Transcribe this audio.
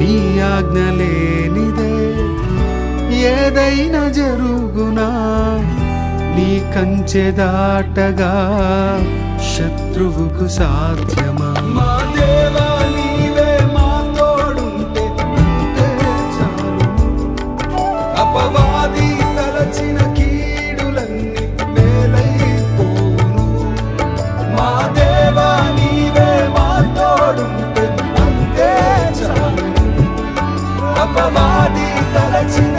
నీ ఆజ్ఞ లేనిదే ఏదైనా జరుగునా, నీ కంచె దాటగా శత్రువుకు సాధ్యమా? మా దేవా నీవే మా తోడుంటే అంతే చాలు. అపవాది తలచిన కీడులన్నీ మేలైపోవును. మా దేవా నీవే మా తోడుంటే అంతే చాలు. అపవాది తలచిన